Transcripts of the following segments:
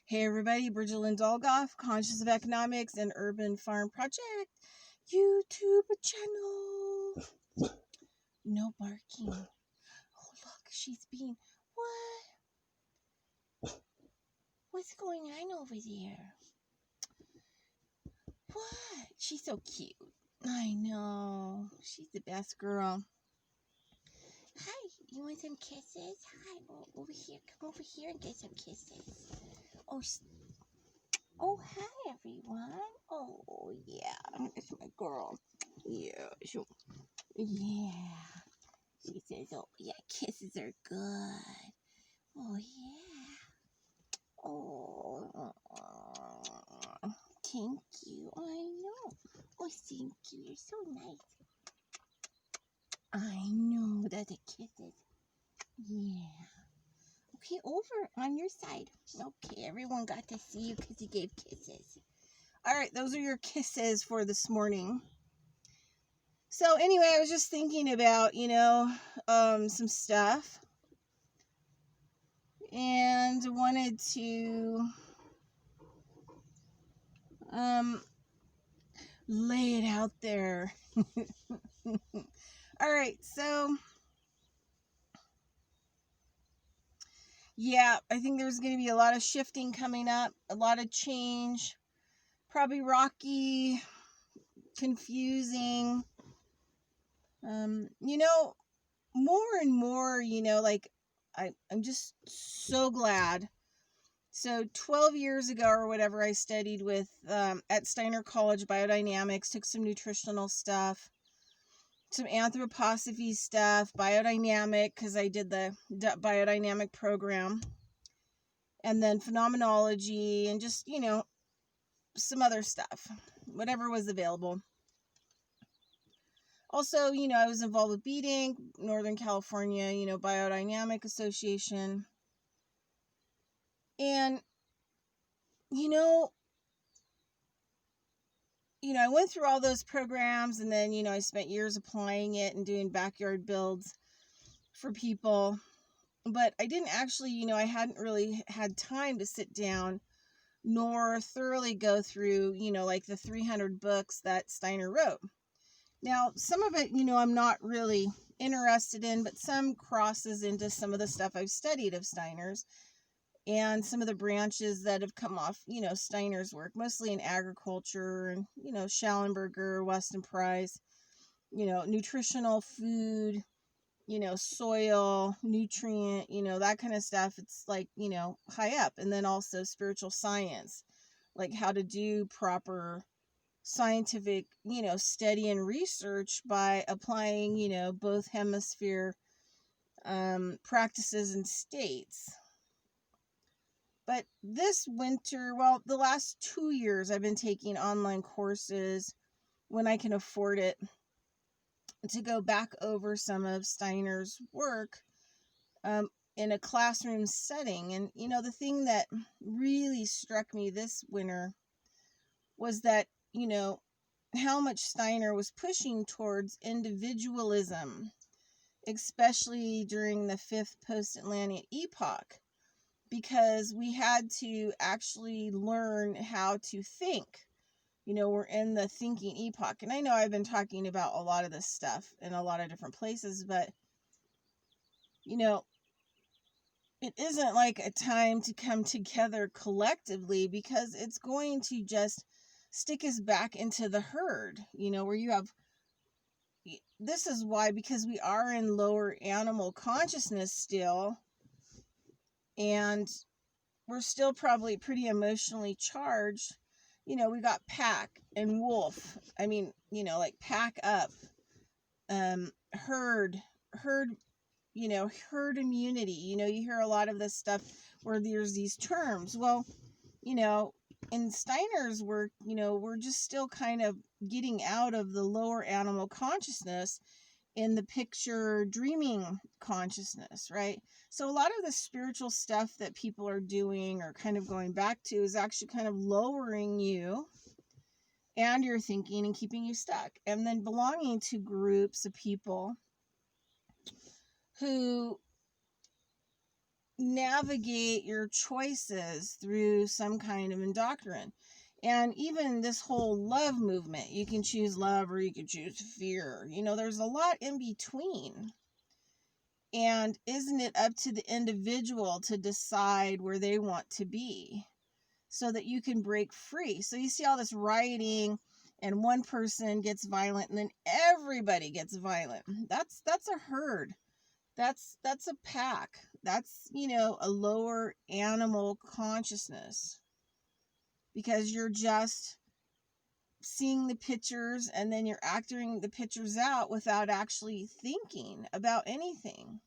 Hey everybody, Bridget Dolgoff, Conscious of Economics and Urban Farm Project YouTube channel. No barking. Oh look, she's being... What? What's going on over there? What? She's so cute. I know. She's the best girl. Hi, you want some kisses? Hi, over here. Come over here and get some kisses. Oh, hi, everyone. Oh, yeah. It's my girl. Yeah. Yeah. She says, oh, yeah, kisses are good. Oh, yeah. Oh, thank you. I know. Oh, thank you. You're so nice. I know. That's a kisses. Yeah. Okay, over on your side. Okay, everyone got to see you because you gave kisses. All right, those are your kisses for this morning. So anyway, I was just thinking about, some stuff. And wanted to lay it out there. All right, so yeah, I think there's going to be a lot of shifting coming up, a lot of change, probably rocky, confusing. More and more, I'm just so glad. So 12 years ago or whatever, I studied with at Steiner College biodynamics, took some nutritional stuff, some anthroposophy stuff, biodynamic, because I did the biodynamic program, and then phenomenology, and just, some other stuff, whatever was available. Also, I was involved with BEATING, Northern California, Biodynamic Association. And, I went through all those programs, and then, I spent years applying it and doing backyard builds for people. But I didn't actually, I hadn't really had time to sit down nor thoroughly go through, like the 300 books that Steiner wrote. Now, some of it, I'm not really interested in, but some crosses into some of the stuff I've studied of Steiner's and some of the branches that have come off, Steiner's work, mostly in agriculture and, Schallenberger, Weston Price, nutritional food, soil, nutrient, that kind of stuff. It's like, high up. And then also spiritual science, like how to do proper scientific, study and research by applying, both hemisphere practices and states. But this winter, well, the last 2 years, I've been taking online courses when I can afford it to go back over some of Steiner's work in a classroom setting. And, the thing that really struck me this winter was that, how much Steiner was pushing towards individualism, especially during the fifth post-Atlantic epoch, because we had to actually learn how to think. We're in the thinking epoch. And I know I've been talking about a lot of this stuff in a lot of different places, but, it isn't like a time to come together collectively, because it's going to just stick us back into the herd, where you have, this is why, because we are in lower animal consciousness still, and we're still probably pretty emotionally charged. We got pack and wolf. I mean, like pack up, herd, herd immunity. You hear a lot of this stuff where there's these terms. Well, in Steiner's work, we're just still kind of getting out of the lower animal consciousness in the picture dreaming consciousness, right? So a lot of the spiritual stuff that people are doing or kind of going back to is actually kind of lowering you and your thinking and keeping you stuck, and then belonging to groups of people who navigate your choices through some kind of indoctrination. And even this whole love movement, you can choose love or you can choose fear. There's a lot in between. And isn't it up to the individual to decide where they want to be so that you can break free? So you see all this rioting and one person gets violent and then everybody gets violent. That's a herd. That's a pack. That's, a lower animal consciousness, because you're just seeing the pictures and then you're acting the pictures out without actually thinking about anything.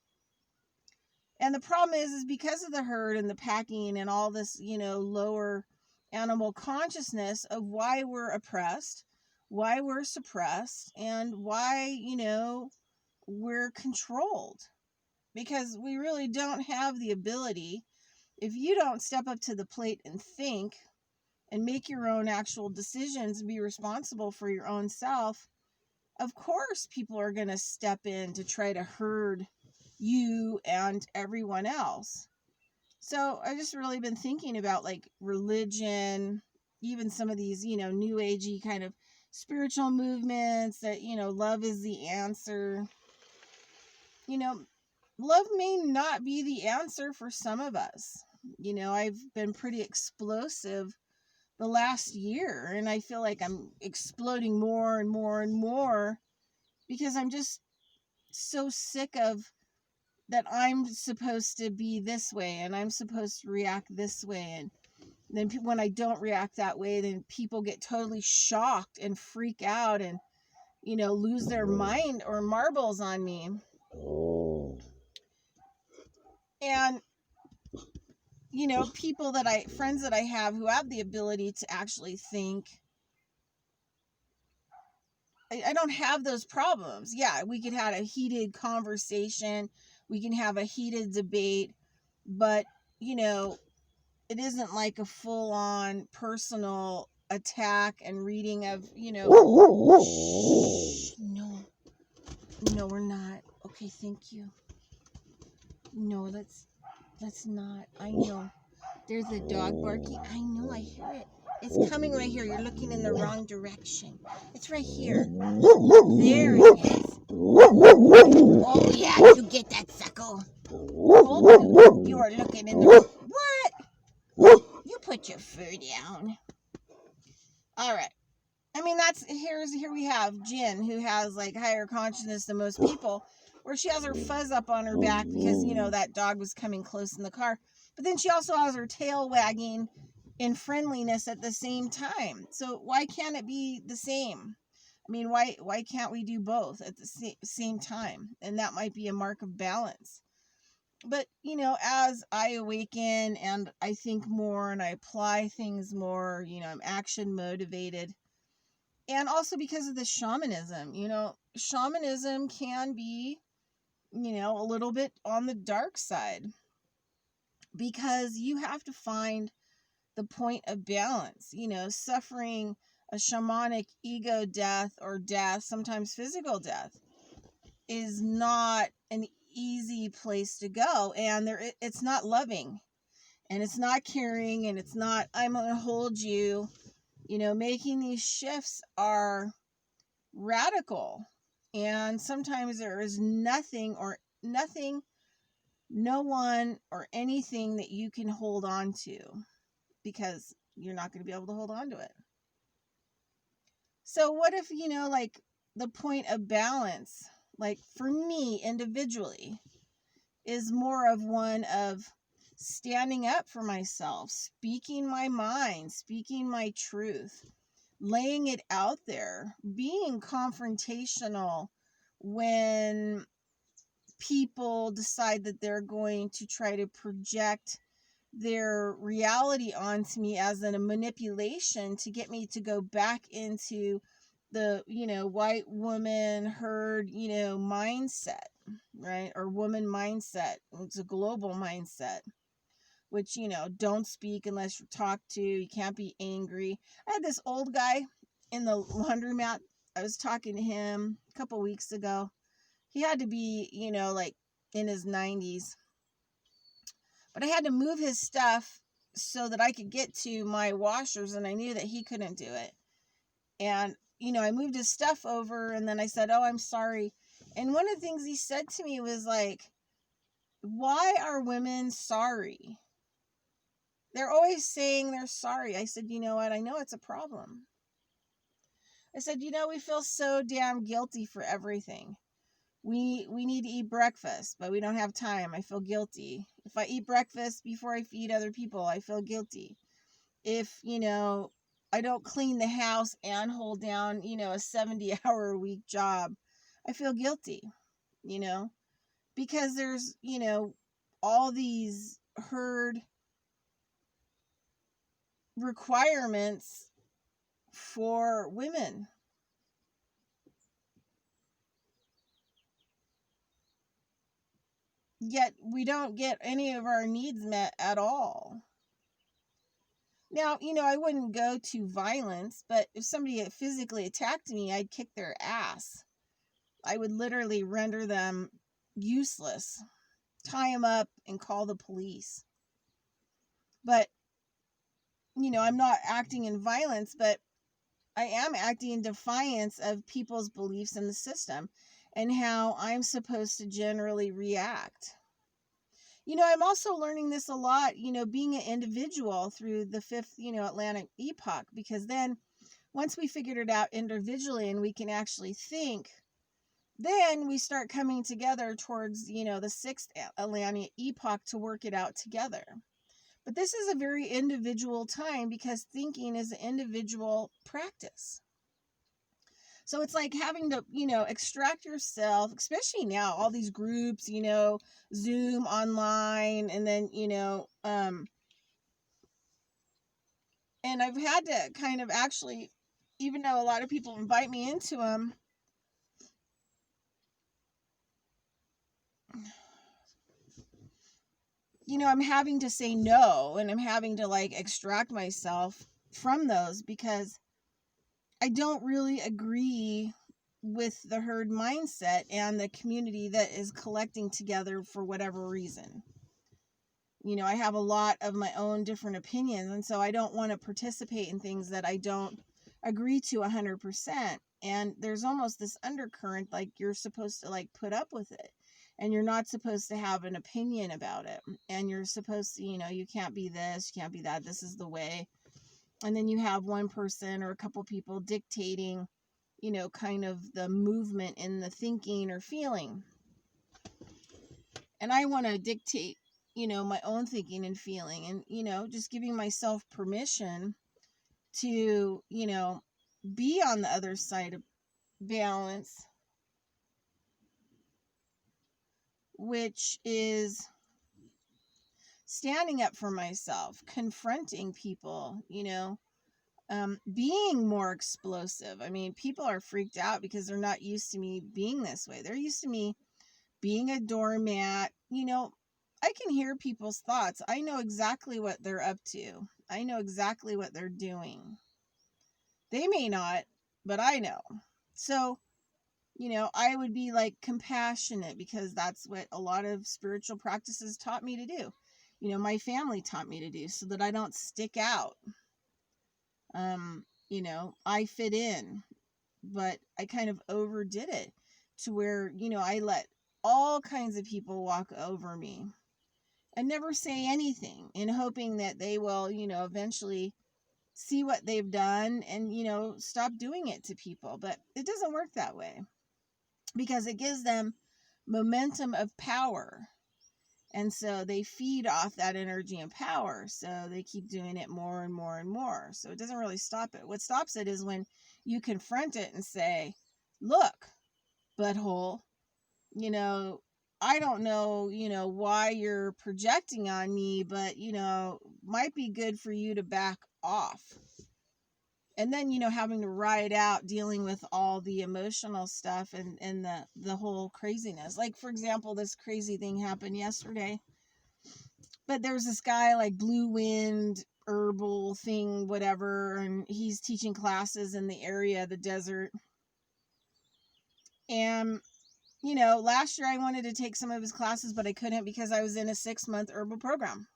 And the problem is because of the herd and the packing and all this, lower animal consciousness of why we're oppressed, why we're suppressed, and why, we're controlled. Because we really don't have the ability, if you don't step up to the plate and think and make your own actual decisions and be responsible for your own self, of course people are going to step in to try to herd you and everyone else. So I've just really been thinking about like religion, even some of these, new agey kind of spiritual movements that, love is the answer. Love may not be the answer for some of us. I've been pretty explosive the last year, and I feel like I'm exploding more and more and more because I'm just so sick of that I'm supposed to be this way and I'm supposed to react this way. And then when I don't react that way, then people get totally shocked and freak out and, lose their mind or marbles on me. And, friends that I have who have the ability to actually think, I don't have those problems. Yeah, we could have a heated conversation. We can have a heated debate, but, it isn't like a full-on personal attack and reading of, shh, no, we're not. Okay, thank you. No, let's not. I know. There's a dog barking. I know, I hear it. It's coming right here. You're looking in the wrong direction. It's right here. There it is. Oh, yeah, you get that, suckle. Oh, you are looking in the wrong... What? You put your fur down. All right. I mean, here we have Jen, who has like higher consciousness than most people, where she has her fuzz up on her back because, that dog was coming close in the car. But then she also has her tail wagging in friendliness at the same time. So why can't it be the same? I mean, why can't we do both at the same time? And that might be a mark of balance. But, as I awaken and I think more and I apply things more, I'm action motivated. And also because of the shamanism, shamanism can be, a little bit on the dark side, because you have to find the point of balance. Suffering a shamanic ego death or death, sometimes physical death, is not an easy place to go. And it's not loving, and it's not caring, and it's not, I'm going to hold you. Making these shifts are radical, and sometimes there is nothing, no one or anything that you can hold on to, because you're not going to be able to hold on to it. So what if, like the point of balance, like for me individually, is more of one of standing up for myself, speaking my mind, speaking my truth, laying it out there, being confrontational when people decide that they're going to try to project their reality onto me as a manipulation to get me to go back into the, white woman herd, mindset, right? Or woman mindset. It's a global mindset, which, don't speak unless you're talked to. You can't be angry. I had this old guy in the laundromat. I was talking to him a couple weeks ago. He had to be, like in his 90s. But I had to move his stuff so that I could get to my washers, and I knew that he couldn't do it. And, I moved his stuff over, and then I said, "Oh, I'm sorry." And one of the things he said to me was like, "Why are women sorry? They're always saying they're sorry." I said, "You know what? I know it's a problem." I said, "We feel so damn guilty for everything. We need to eat breakfast, but we don't have time. I feel guilty. If I eat breakfast before I feed other people, I feel guilty. If, I don't clean the house and hold down, a 70-hour a week job, I feel guilty, because there's, all these herd requirements for women." Yet we don't get any of our needs met at all. Now, I wouldn't go to violence, but if somebody physically attacked me, I'd kick their ass. I would literally render them useless, tie them up, and call the police. But, I'm not acting in violence, but I am acting in defiance of people's beliefs in the system and how I'm supposed to generally react. I'm also learning this a lot, being an individual through the fifth, Atlantic epoch, because then once we figured it out individually and we can actually think, then we start coming together towards, the sixth Atlantic epoch to work it out together. But this is a very individual time because thinking is an individual practice. So it's like having to, extract yourself, especially now, all these groups, Zoom online, and then, and I've had to kind of actually, even though a lot of people invite me into them, I'm having to say no, and I'm having to like extract myself from those because I don't really agree with the herd mindset and the community that is collecting together for whatever reason. I have a lot of my own different opinions, and so I don't want to participate in things that I don't agree to 100%. And there's almost this undercurrent, like you're supposed to like put up with it, and you're not supposed to have an opinion about it. And you're supposed to, you can't be this, you can't be that, this is the way. And then you have one person or a couple people dictating, kind of the movement in the thinking or feeling. And I want to dictate, my own thinking and feeling, and, just giving myself permission to, be on the other side of balance, which is standing up for myself, confronting people, being more explosive. I mean, people are freaked out because they're not used to me being this way. They're used to me being a doormat. I can hear people's thoughts. I know exactly what they're up to. I know exactly what they're doing. They may not, but I know. So, I would be like compassionate because that's what a lot of spiritual practices taught me to do. My family taught me to do so that I don't stick out. I fit in, but I kind of overdid it to where, I let all kinds of people walk over me and never say anything in hoping that they will, eventually see what they've done and, stop doing it to people. But it doesn't work that way because it gives them momentum of power. And so they feed off that energy and power. So they keep doing it more and more and more. So it doesn't really stop it. What stops it is when you confront it and say, "Look, butthole, I don't know, why you're projecting on me, but, might be good for you to back off." And then, having to ride out dealing with all the emotional stuff and the whole craziness. Like, for example, this crazy thing happened yesterday. But there's this guy like Blue Wind herbal thing, whatever, and he's teaching classes in the area, the desert. And last year I wanted to take some of his classes, but I couldn't because I was in a 6-month herbal program.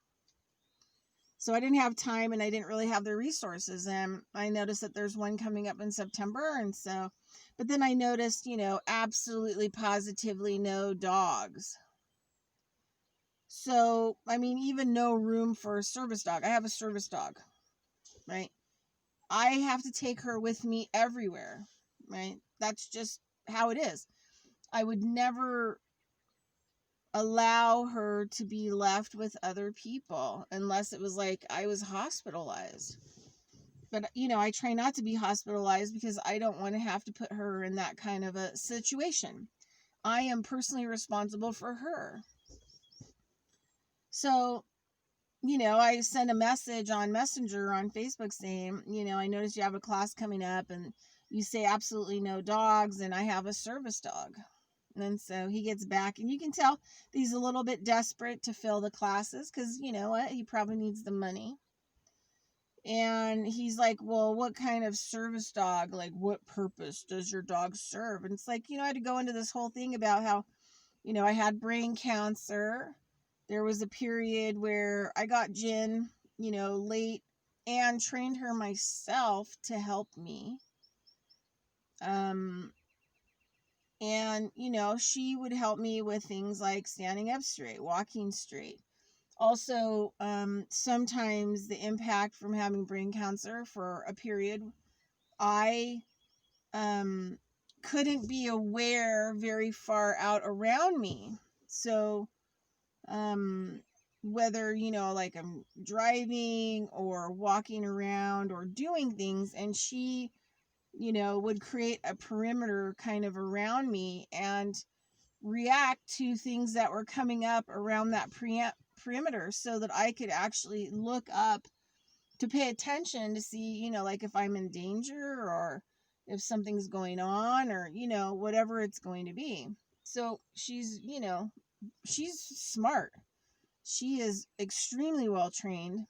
So I didn't have time and I didn't really have the resources. And I noticed that there's one coming up in September. And so, but then I noticed, absolutely positively no dogs. So, I mean, even no room for a service dog. I have a service dog, right? I have to take her with me everywhere, right? That's just how it is. I would never allow her to be left with other people unless it was like I was hospitalized. But, I try not to be hospitalized because I don't want to have to put her in that kind of a situation. I am personally responsible for her. So, I send a message on Messenger on Facebook saying, I noticed you have a class coming up and you say absolutely no dogs, and I have a service dog. And so he gets back, and you can tell he's a little bit desperate to fill the classes because, you know what, he probably needs the money. And he's like, well, what kind of service dog, like what purpose does your dog serve? And it's like, I had to go into this whole thing about how, I had brain cancer. There was a period where I got Jen, late, and trained her myself to help me. And, she would help me with things like standing up straight, walking straight. Also, sometimes the impact from having brain cancer for a period, I couldn't be aware very far out around me. So, whether, like I'm driving or walking around or doing things, and she would create a perimeter kind of around me and react to things that were coming up around that perimeter so that I could actually look up to pay attention to see, like if I'm in danger or if something's going on or, whatever it's going to be. So she's smart. She is extremely well trained.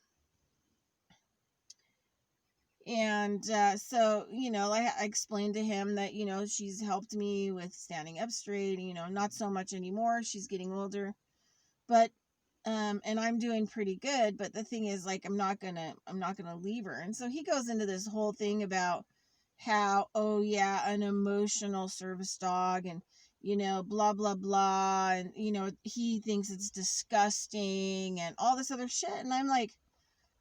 And so, I explained to him that, she's helped me with standing up straight, not so much anymore. She's getting older, but, and I'm doing pretty good. But the thing is, like, I'm not gonna leave her. And so he goes into this whole thing about how, oh yeah, an emotional service dog and, blah, blah, blah. And, he thinks it's disgusting and all this other shit. And I'm like,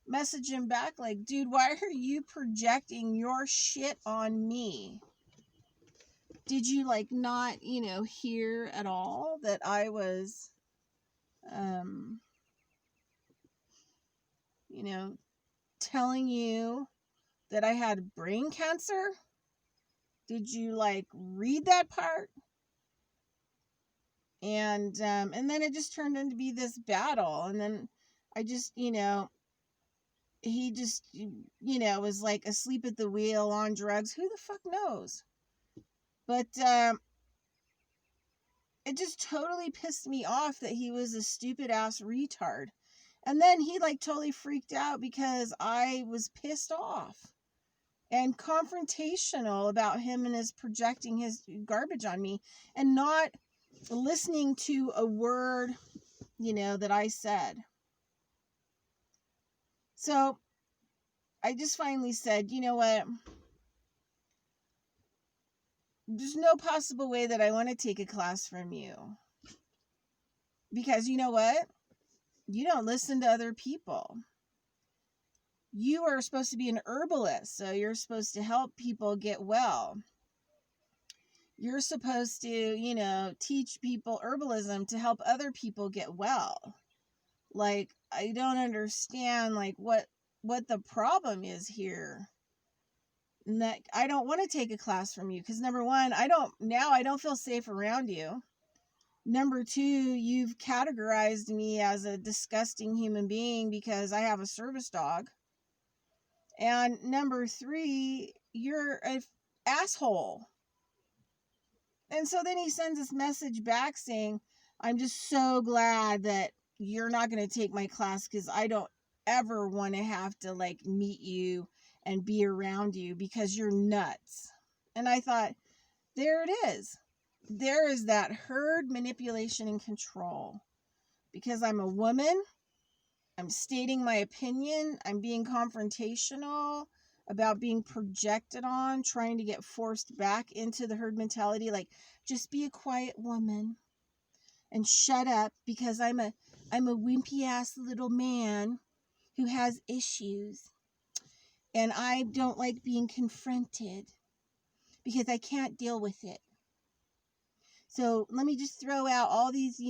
message him back like, dude, why are you projecting your shit on me? Did you like not, hear at all that I was, telling you that I had brain cancer? Did you like read that part? And then it just turned into be this battle. And then I just, he just, was like asleep at the wheel on drugs. Who the fuck knows? But it just totally pissed me off that he was a stupid ass retard. And then he like totally freaked out because I was pissed off and confrontational about him and his projecting his garbage on me and not listening to a word, that I said. So I just finally said, you know what? There's no possible way that I want to take a class from you. Because you know what? You don't listen to other people. You are supposed to be an herbalist, so you're supposed to help people get well. You're supposed to, teach people herbalism to help other people get well. Like, I don't understand, like, what the problem is here. And that I don't want to take a class from you because number one, I don't feel safe around you. Number two, you've categorized me as a disgusting human being because I have a service dog. And number three, you're an asshole. And so then he sends this message back saying, I'm just so glad that you're not going to take my class because I don't ever want to have to like meet you and be around you because you're nuts. And I thought, there it is. there is that herd manipulation and control. Because I'm a woman, I'm stating my opinion, I'm being confrontational about being projected on, trying to get forced back into the herd mentality, like, just be a quiet woman and shut up because I'm a wimpy ass little man who has issues, and I don't like being confronted because I can't deal with it. So let me just throw out all these,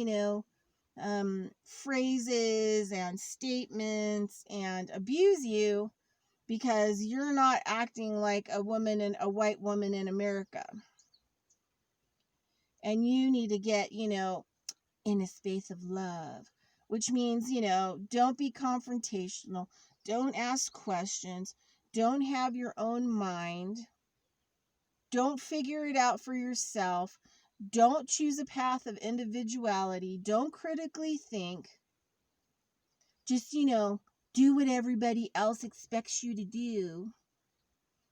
phrases and statements and abuse you because you're not acting like a woman and a white woman in America. And you need to get, in a space of love, which means, don't be confrontational. Don't ask questions. Don't have your own mind. Don't figure it out for yourself. Don't choose a path of individuality. Don't critically think. Just, do what everybody else expects you to do,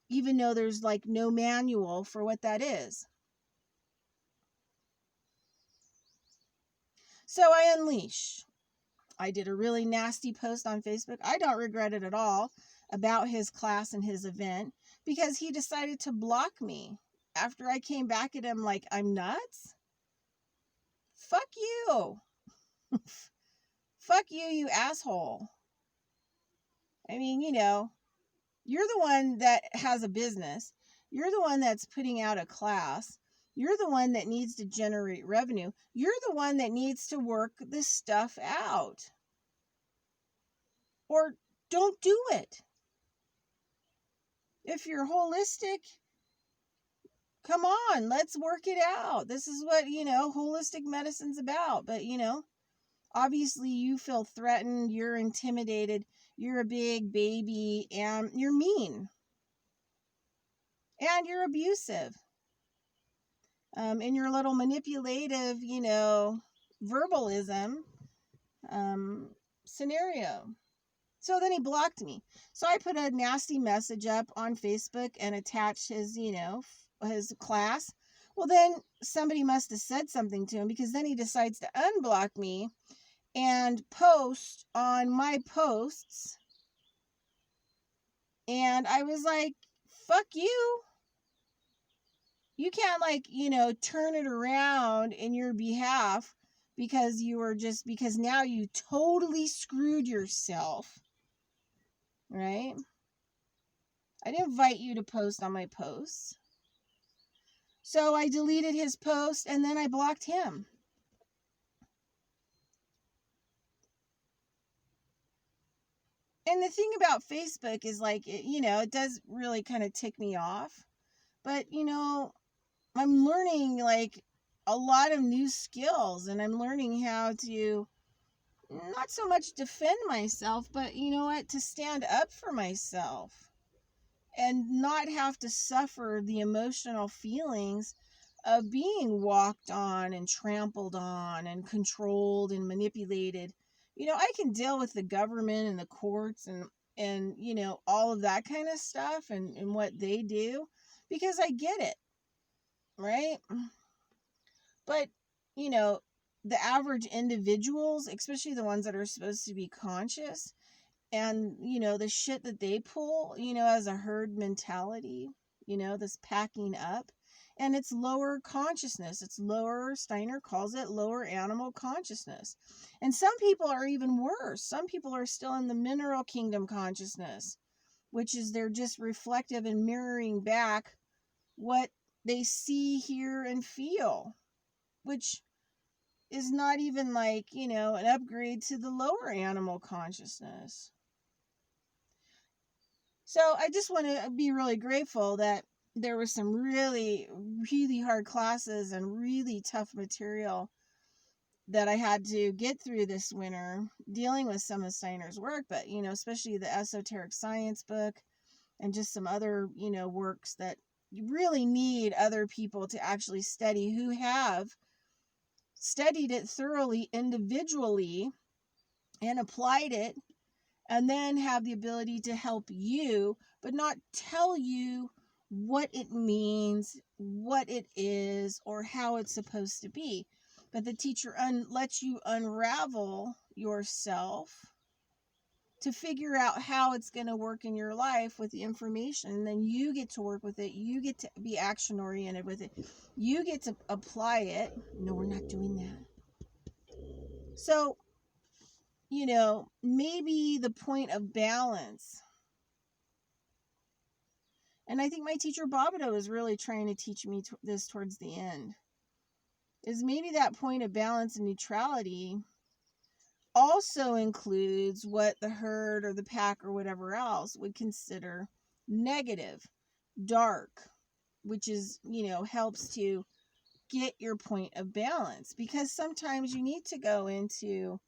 even though there's like no manual for what that is. So I unleash. I did a really nasty post on Facebook. I don't regret it at all about his class and his event because he decided to block me after I came back at him like I'm nuts. Fuck you. Fuck you, you asshole. I mean, you're the one that has a business. You're the one that's putting out a class. You're the one that needs to generate revenue. You're the one that needs to work this stuff out. Or don't do it. If you're holistic, come on, let's work it out. This is what, holistic medicine's about. But, obviously you feel threatened, you're intimidated, you're a big baby, and you're mean. And you're abusive. In your little manipulative, verbalism scenario. So then he blocked me. So I put a nasty message up on Facebook and attached his, his class. Well, then somebody must have said something to him because then he decides to unblock me and post on my posts. And I was like, fuck you. You can't turn it around in your behalf because because now you totally screwed yourself. Right? I didn't invite you to post on my posts. So I deleted his post and then I blocked him. And the thing about Facebook is it does really kind of tick me off. But, I'm learning a lot of new skills, and I'm learning how to not so much defend myself, but to stand up for myself and not have to suffer the emotional feelings of being walked on and trampled on and controlled and manipulated. I can deal with the government and the courts and all of that kind of stuff and what they do because I get it. Right? But, the average individuals, especially the ones that are supposed to be conscious, and, the shit that they pull, as a herd mentality, this packing up, and it's lower consciousness. It's lower, Steiner calls it lower animal consciousness. And some people are even worse. Some people are still in the mineral kingdom consciousness, which is they're just reflective and mirroring back what they see, hear, and feel, which is not even an upgrade to the lower animal consciousness. So I just want to be really grateful that there were some really, really hard classes and really tough material that I had to get through this winter dealing with some of Steiner's work, but, especially the esoteric science book and just some other, works that you really need other people to actually study who have studied it thoroughly individually and applied it, and then have the ability to help you, but not tell you what it means, what it is, or how it's supposed to be. But the teacher lets you unravel yourself to figure out how it's going to work in your life with the information. And then you get to work with it. You get to be action oriented with it. You get to apply it. No, we're not doing that. So, maybe the point of balance. And I think my teacher Bobido is really trying to teach me this towards the end. Is maybe that point of balance and neutrality also includes what the herd or the pack or whatever else would consider negative, dark, which is, helps to get your point of balance. Because sometimes you need to go into,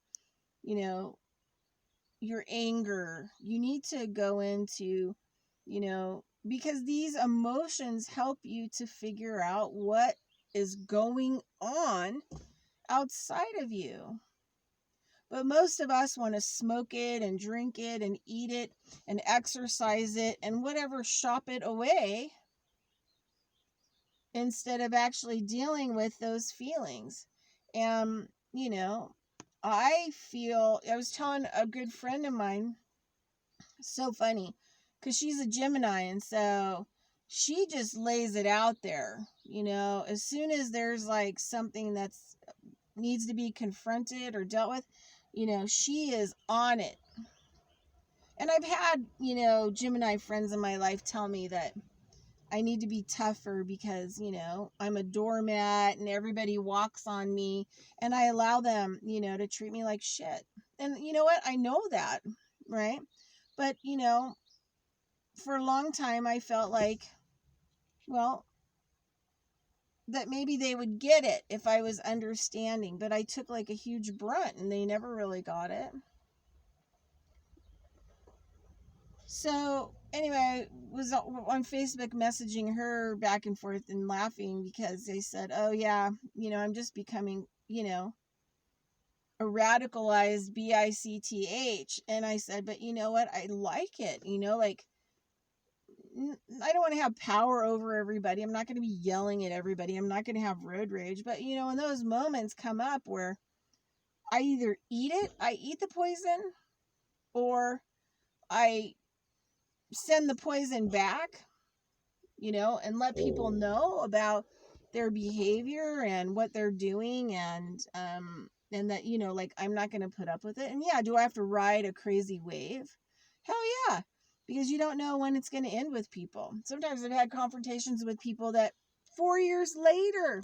your anger. You need to go into, because these emotions help you to figure out what is going on outside of you. But most of us want to smoke it and drink it and eat it and exercise it and whatever, shop it away, instead of actually dealing with those feelings. And, I was telling a good friend of mine, so funny, because she's a Gemini, and so she just lays it out there, as soon as there's like something that's needs to be confronted or dealt with, she is on it. And I've had, Gemini friends in my life tell me that I need to be tougher because, I'm a doormat and everybody walks on me, and I allow them, to treat me like shit. And you know what? I know that, right? But, for a long time I felt like, well, that maybe they would get it if I was understanding, but I took like a huge brunt and they never really got it. So anyway, I was on Facebook messaging her back and forth and laughing because they said, oh yeah, I'm just becoming, a radicalized BICTH. And I said, but you know what? I like it, like, I don't want to have power over everybody. I'm not going to be yelling at everybody. I'm not going to have road rage. But, when those moments come up where I either I eat the poison, or I send the poison back, and let people know about their behavior and what they're doing, and that, like, I'm not going to put up with it. And yeah, do I have to ride a crazy wave? Hell yeah. Because you don't know when it's going to end with people. Sometimes I've had confrontations with people that 4 years later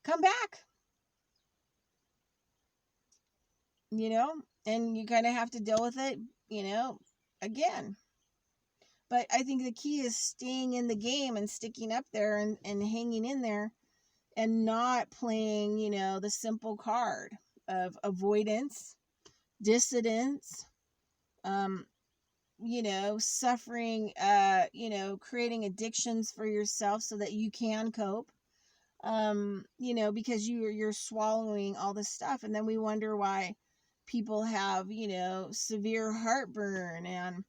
come back, and you kind of have to deal with it, again. But I think the key is staying in the game and sticking up there and hanging in there, and not playing, the simple card of avoidance, dissidence, suffering, creating addictions for yourself so that you can cope, because you're swallowing all this stuff. And then we wonder why people have, severe heartburn and,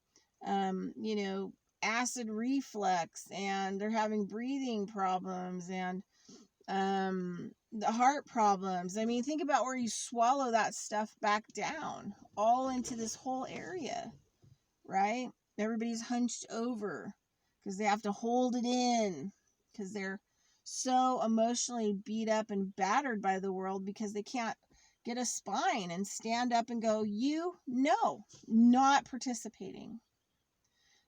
acid reflux, and they're having breathing problems and, the heart problems. I mean, think about where you swallow that stuff back down, all into this whole area. Right? Everybody's hunched over because they have to hold it in, because they're so emotionally beat up and battered by the world because they can't get a spine and stand up and go, no, not participating.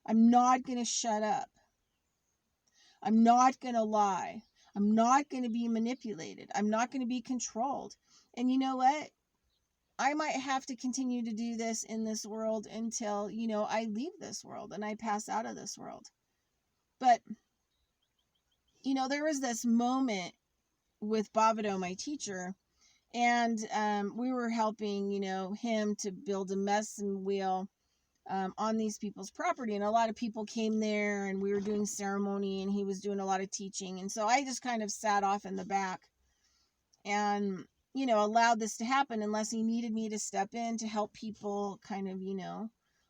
I'm not going to shut up. I'm not going to lie. I'm not going to be manipulated. I'm not going to be controlled. And you know what? I might have to continue to do this in this world until, I leave this world and I pass out of this world. But, there was this moment with Bobido, my teacher, and we were helping, him to build a medicine wheel on these people's property. And a lot of people came there, and we were doing ceremony, and he was doing a lot of teaching. And so I just kind of sat off in the back and allowed this to happen unless he needed me to step in to help people kind of,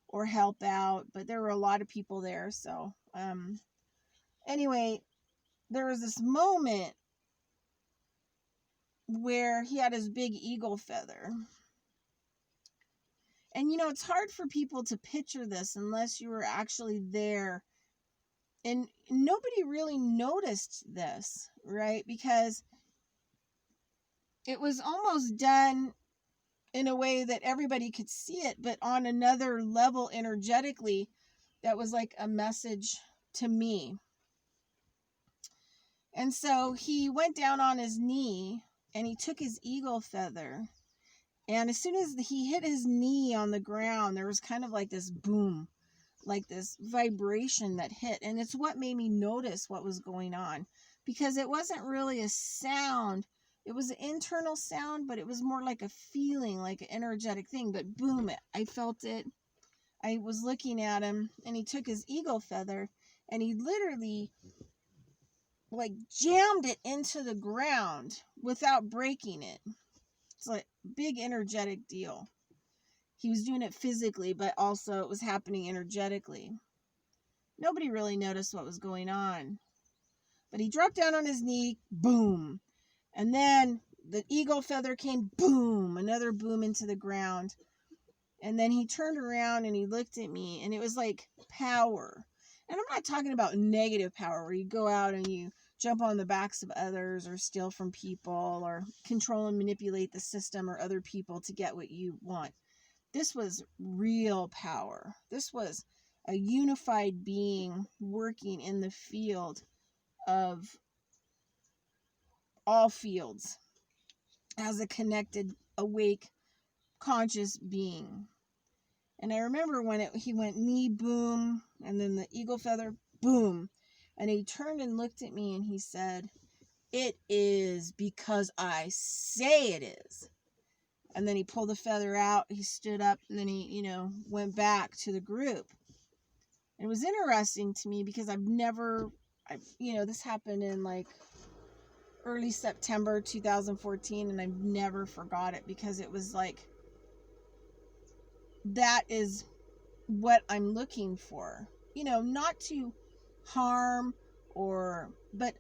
or help out, but there were a lot of people there. So, anyway, there was this moment where he had his big eagle feather. And, it's hard for people to picture this unless you were actually there. And nobody really noticed this, right? Because it was almost done in a way that everybody could see it, but on another level energetically, that was like a message to me. And so he went down on his knee and he took his eagle feather. And as soon as he hit his knee on the ground, there was kind of like this boom, like this vibration that hit. And it's what made me notice what was going on, because it wasn't really a sound. It was an internal sound, but it was more like a feeling, like an energetic thing. But boom, I felt it. I was looking at him, and he took his eagle feather, and he literally like jammed it into the ground without breaking it. It's like a big energetic deal. He was doing it physically, but also it was happening energetically. Nobody really noticed what was going on. But he dropped down on his knee, boom. And then the eagle feather came, boom, another boom into the ground. And then he turned around and he looked at me, and it was like power. And I'm not talking about negative power where you go out and you jump on the backs of others or steal from people or control and manipulate the system or other people to get what you want. This was real power. This was a unified being working in the field of all fields as a connected, awake, conscious being. And I remember when he went knee, boom, and then the eagle feather, boom. And he turned and looked at me and he said, "It is because I say it is." And then he pulled the feather out, he stood up, and then he, went back to the group. It was interesting to me because this happened in like early September 2014, and I've never forgot it, because it was like, that is what I'm looking for. Not to harm but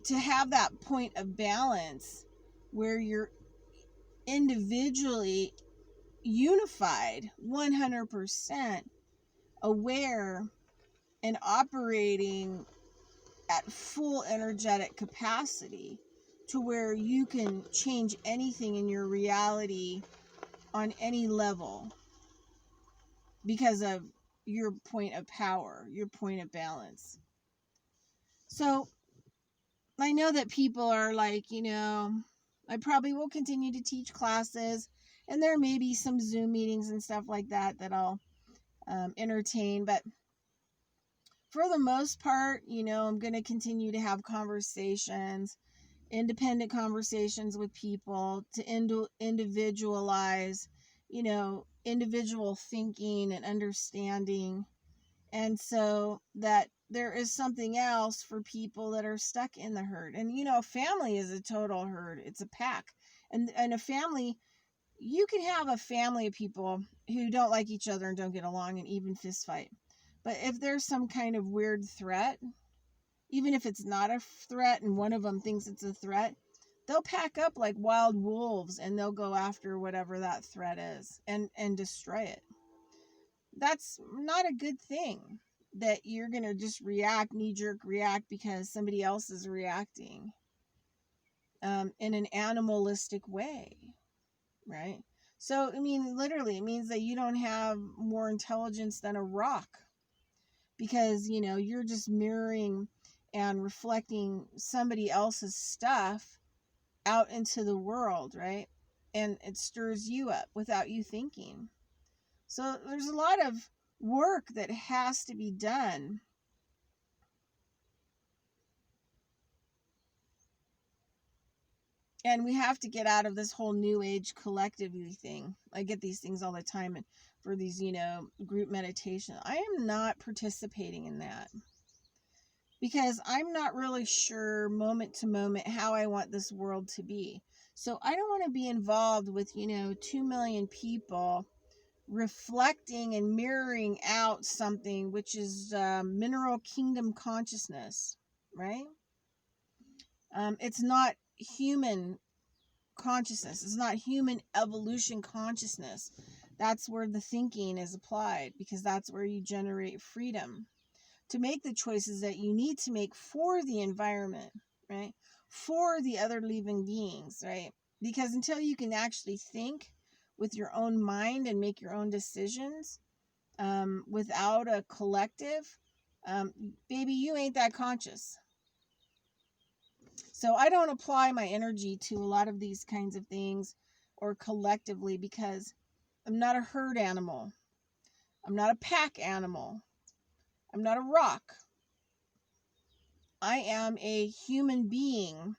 to have that point of balance where you're individually unified, 100% aware and operating at full energetic capacity, to where you can change anything in your reality on any level because of your point of power, your point of balance. So I know that people are like, I probably will continue to teach classes, and there may be some Zoom meetings and stuff like that I'll entertain. But for the most part, I'm going to continue to have conversations, independent conversations with people to individualize, individual thinking and understanding. And so that there is something else for people that are stuck in the herd. And, a family is a total herd. It's a pack. And a family, you can have a family of people who don't like each other and don't get along and even fist fight. But if there's some kind of weird threat, even if it's not a threat and one of them thinks it's a threat, they'll pack up like wild wolves and they'll go after whatever that threat is and destroy it. That's not a good thing, that you're going to just knee-jerk react because somebody else is reacting in an animalistic way, right? So, literally, it means that you don't have more intelligence than a rock, because, you're just mirroring and reflecting somebody else's stuff out into the world, right? And it stirs you up without you thinking. So there's a lot of work that has to be done. And we have to get out of this whole new age collectively thing. I get these things all the time, and for these, group meditation. I am not participating in that, because I'm not really sure moment to moment how I want this world to be. So I don't want to be involved with, 2 million people reflecting and mirroring out something, which is mineral kingdom consciousness, right? It's not human consciousness. It's not human evolution consciousness. That's where the thinking is applied, because that's where you generate freedom to make the choices that you need to make for the environment, right? For the other living beings, right? Because until you can actually think with your own mind and make your own decisions without a collective, baby, you ain't that conscious. So I don't apply my energy to a lot of these kinds of things or collectively, because I'm not a herd animal. I'm not a pack animal. I'm not a rock. I am a human being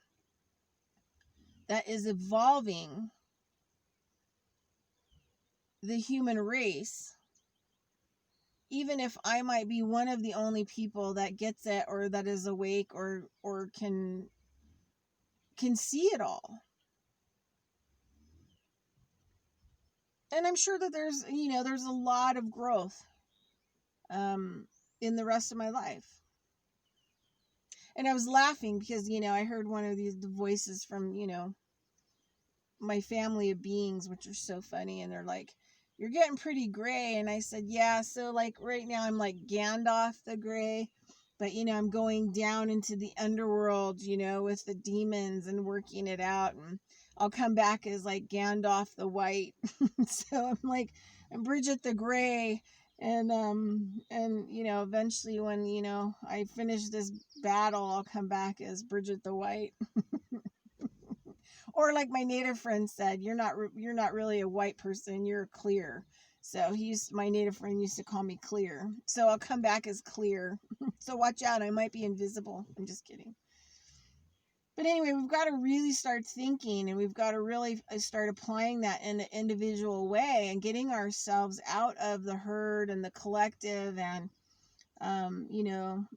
that is evolving the human race, even if I might be one of the only people that gets it, or that is awake, or can see it all. And I'm sure that there's a lot of growth in the rest of my life. And I was laughing because, I heard one of the voices from, my family of beings, which are so funny. And they're like, you're getting pretty gray. And I said, yeah. So like right now I'm like Gandalf the Gray, but, I'm going down into the underworld, with the demons and working it out. And I'll come back as like Gandalf the White. So I'm like, I'm Bridget the Gray. And eventually when, I finish this battle, I'll come back as Bridget the White. Or like my native friend said, you're not really a white person, you're clear. So my native friend used to call me Clear. So I'll come back as Clear. So watch out, I might be invisible. I'm just kidding. But anyway, we've got to really start thinking, and we've got to really start applying that in an individual way, and getting ourselves out of the herd and the collective, and,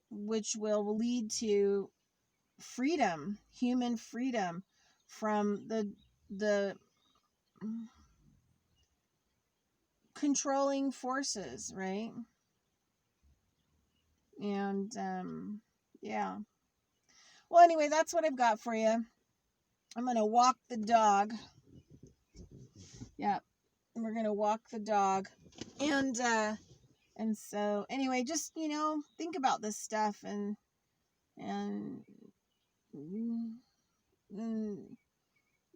which will lead to freedom, human freedom from the controlling forces, right? And, yeah. Well, anyway, that's what I've got for you. I'm going to walk the dog. Yeah. We're going to walk the dog. And so anyway, just, think about this stuff and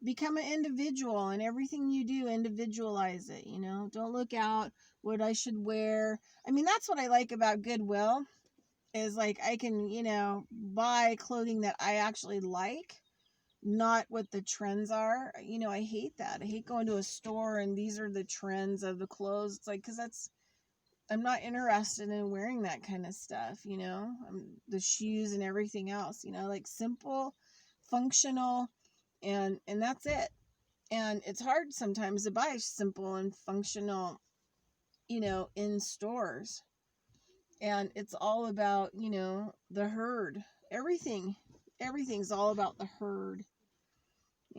become an individual, and everything you do, individualize it, don't look out what I should wear. I mean, that's what I like about Goodwill, is like I can, buy clothing that I actually like, not what the trends are. I hate that. I hate going to a store and these are the trends of the clothes. It's like, because I'm not interested in wearing that kind of stuff, the shoes and everything else, like simple, functional, and that's it. And it's hard sometimes to buy simple and functional, in stores. And it's all about, the herd. Everything's all about the herd.